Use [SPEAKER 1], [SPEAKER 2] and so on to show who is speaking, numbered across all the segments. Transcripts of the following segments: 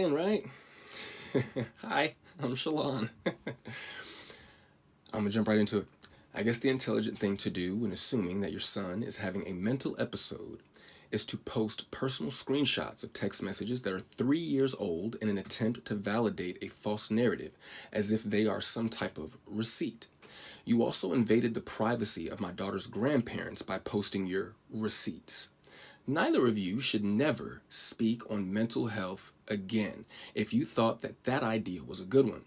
[SPEAKER 1] again, right? Hi, I'm Shalon. I'm gonna jump right into it. I guess the intelligent thing to do when assuming that your son is having a mental episode is to post personal screenshots of text messages that are 3 years old in an attempt to validate a false narrative, as if they are some type of receipt. You also invaded the privacy of my daughter's grandparents by posting your receipts. Neither of you should never speak on mental health again if you thought that that idea was a good one.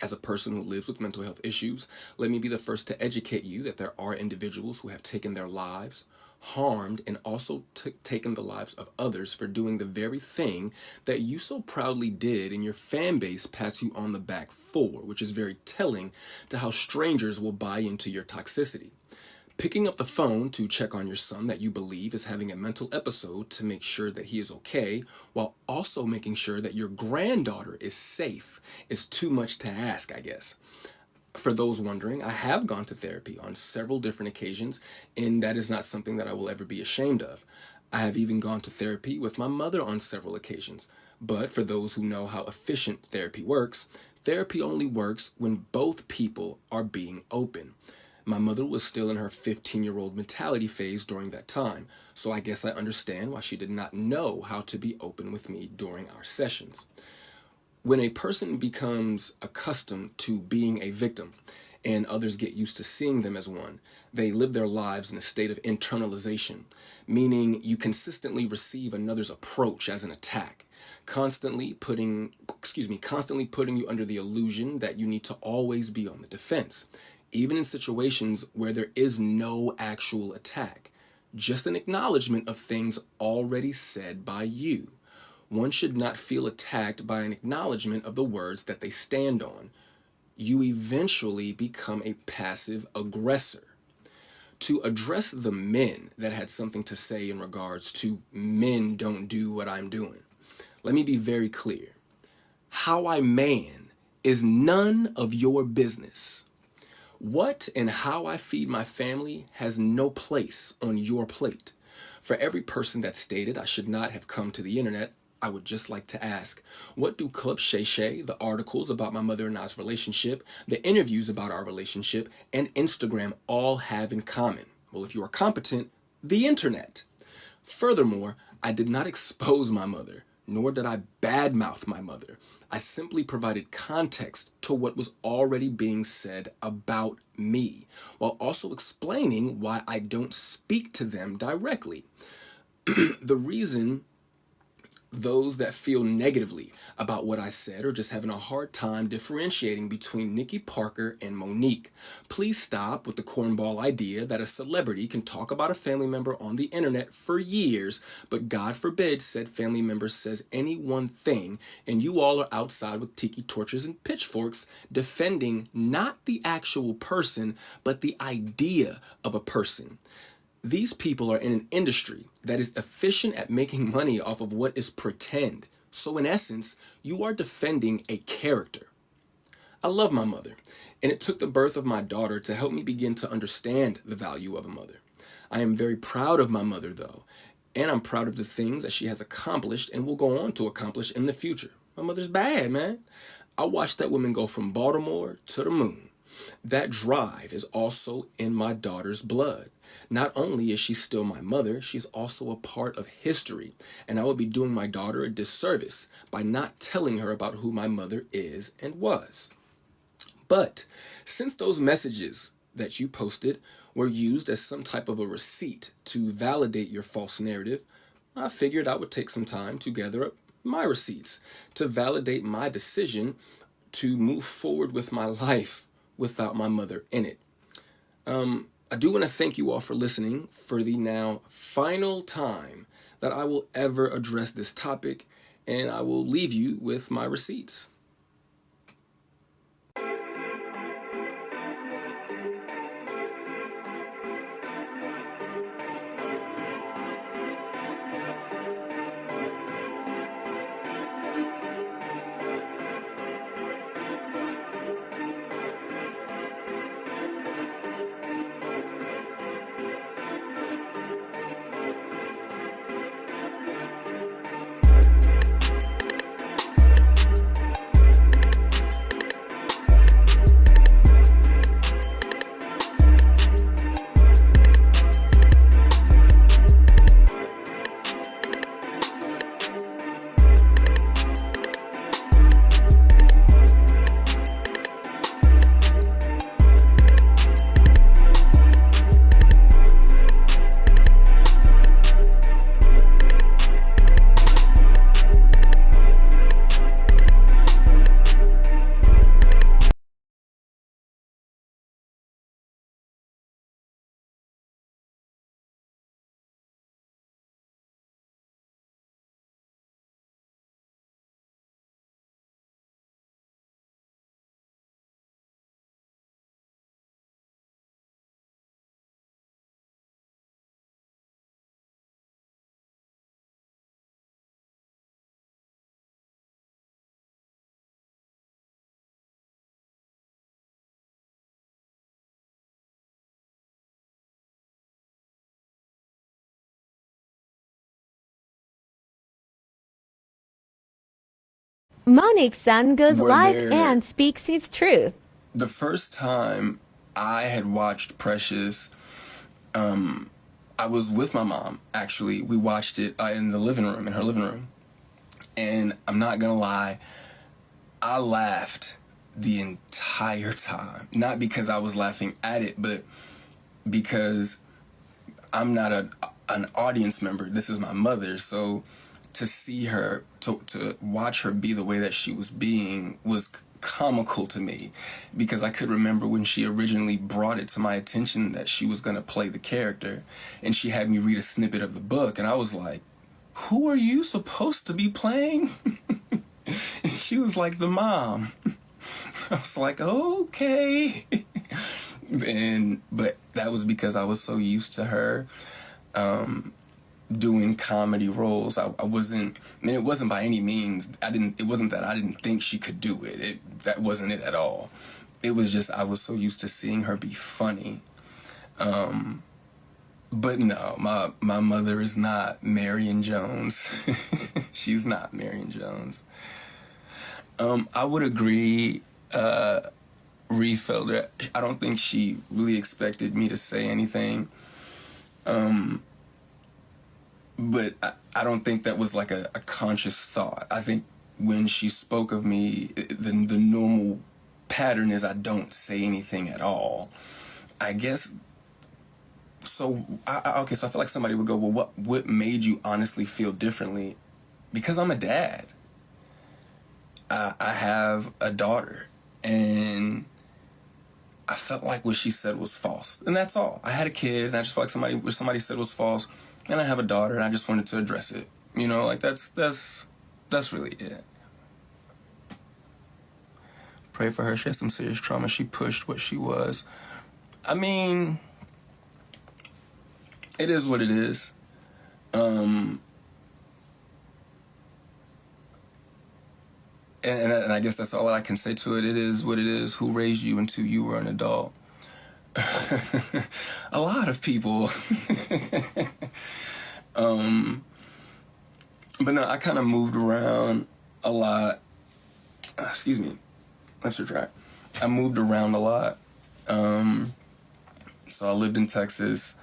[SPEAKER 1] As a person who lives with mental health issues, let me be the first to educate you that there are individuals who have taken their lives, harmed, and also taken the lives of others for doing the very thing that you so proudly did and your fan base pats you on the back for, which is very telling to how strangers will buy into your toxicity. Picking up the phone to check on your son that you believe is having a mental episode to make sure that he is okay, while also making sure that your granddaughter is safe, is too much to ask, I guess. For those wondering, I have gone to therapy on several different occasions, and that is not something that I will ever be ashamed of. I have even gone to therapy with my mother on several occasions. But for those who know how efficient therapy only works when both people are being open. My mother was still in her 15-year-old mentality phase during that time, so I guess I understand why she did not know how to be open with me during our sessions. When a person becomes accustomed to being a victim and others get used to seeing them as one, they live their lives in a state of internalization, meaning you consistently receive another's approach as an attack, constantly putting you under the illusion that you need to always be on the defense, even in situations where there is no actual attack, just an acknowledgement of things already said by you. One should not feel attacked by an acknowledgement of the words that they stand on. You eventually become a passive aggressor. To address the men that had something to say in regards to men don't do what I'm doing, let me be very clear. How I man is none of your business. What and how I feed my family has no place on your plate. For every person that stated I should not have come to the internet, I would just like to ask, what do Club Shay Shay, the articles about my mother and I's relationship, the interviews about our relationship, and Instagram all have in common? Well, if you are competent, the internet. Furthermore, I did not expose my mother, nor did I badmouth my mother. I simply provided context to what was already being said about me, while also explaining why I don't speak to them directly. The reason those that feel negatively about what I said are just having a hard time differentiating between Nikki Parker and Monique. Please stop with the cornball idea that a celebrity can talk about a family member on the internet for years, but God forbid said family member says any one thing, and you all are outside with tiki torches and pitchforks defending not the actual person, but the idea of a person. These people are in an industry that is efficient at making money off of what is pretend. So in essence, you are defending a character. I love my mother, and it took the birth of my daughter to help me begin to understand the value of a mother. I am very proud of my mother, though, and I'm proud of the things that she has accomplished and will go on to accomplish in the future. My mother's bad, man. I watched that woman go from Baltimore to the moon. That drive is also in my daughter's blood. Not only is she still my mother, she's also a part of history, and I would be doing my daughter a disservice by not telling her about who my mother is and was. But since those messages that you posted were used as some type of a receipt to validate your false narrative, I figured I would take some time to gather up my receipts to validate my decision to move forward with my life without my mother in it. I do want to thank you all for listening for the now final time that I will ever address this topic, and I will leave you with my receipts.
[SPEAKER 2] Monique's son goes
[SPEAKER 1] where
[SPEAKER 2] live
[SPEAKER 1] they're
[SPEAKER 2] and speaks his truth.
[SPEAKER 1] the first time I had watched Precious, I was with my mom, actually. We watched it in the living room, in her living room. And I'm not gonna lie, I laughed the entire time. Not because I was laughing at it, but because I'm not an audience member. This is my mother. So to see her, to watch her be the way that she was being was comical to me, because I could remember when she originally brought it to my attention that she was going to play the character, and she had me read a snippet of the book, and I was like, who are you supposed to be playing? And she was like, the mom. I was like, okay. But that was because I was so used to her doing comedy roles. I wasn't, I mean, it wasn't by any means, it wasn't that I didn't think she could do it. That wasn't it at all. It was just, I was so used to seeing her be funny. But no, my mother is not Marion Jones. She's not Marion Jones. I would agree, Ree Felder, I don't think she really expected me to say anything. But I don't think that was like a conscious thought. I think when she spoke of me, the normal pattern is I don't say anything at all. I guess, so, okay, so I feel like somebody would go, well, what made you honestly feel differently? Because I'm a dad. I have a daughter, and I felt like what she said was false, and that's all. I had a kid, and I just felt like what somebody said was false, and I have a daughter, and I just wanted to address it. You know, like that's really it. Pray for her. She had some serious trauma. She pushed what she was. I mean, it is what it is. And I guess that's all I can say to it. It is what it is. Who raised you until you were an adult? A lot of people. But no, I kind of moved around a lot. Excuse me. Let's try. I moved around a lot. So I lived in Texas.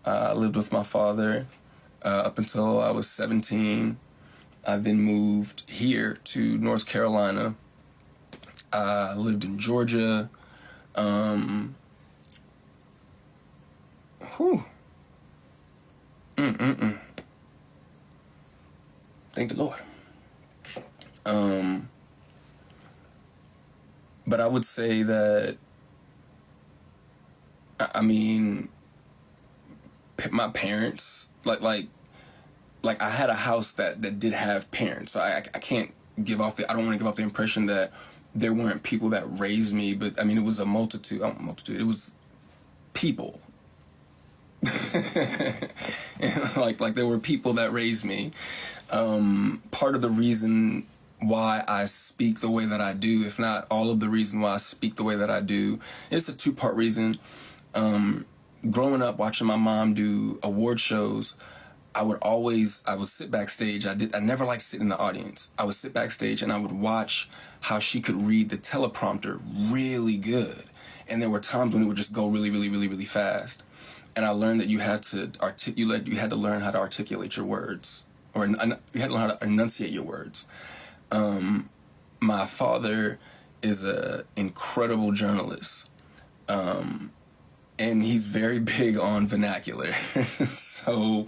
[SPEAKER 1] I lived with my father up until I was 17. I then moved here to North Carolina. I lived in Georgia. Thank the Lord. But I would say that, I mean, my parents, like I had a house that did have parents. So I can't I don't want to give off the impression that there weren't people that raised me, but I mean, it was a multitude, it was people. And like there were people that raised me. Part of the reason why I speak the way that I do, if not all of the reason why I speak the way that I do, it's a two-part reason. Growing up watching my mom do award shows, I would sit backstage. I never liked sitting in the audience. I would sit backstage and I would watch how she could read the teleprompter really good. And there were times when it would just go really, really, really, really fast. And I learned that you had to learn how to articulate your words, or you had to learn how to enunciate your words. My father is an incredible journalist. And he's very big on vernacular. So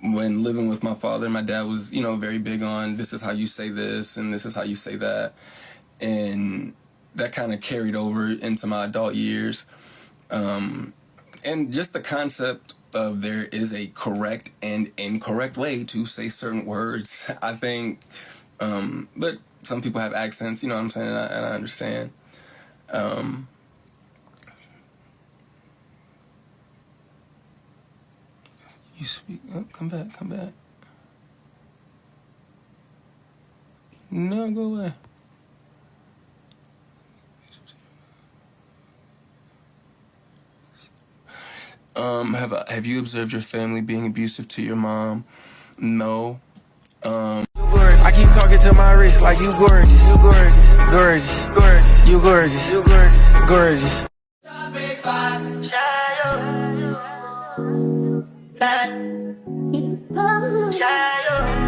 [SPEAKER 1] when living with my father, my dad was, very big on, this is how you say this and this is how you say that. And that kind of carried over into my adult years. And just the concept of there is a correct and incorrect way to say certain words, I think. But some people have accents, you know what I'm saying, and I understand. You speak. Oh, come back. No, go away. Have you observed your family being abusive to your mom? No. I
[SPEAKER 3] I keep talking to my wrist like you gorgeous. You gorgeous. Gorgeous. Gorgeous. You gorgeous. You gorgeous. Gorgeous.
[SPEAKER 4] Shayo.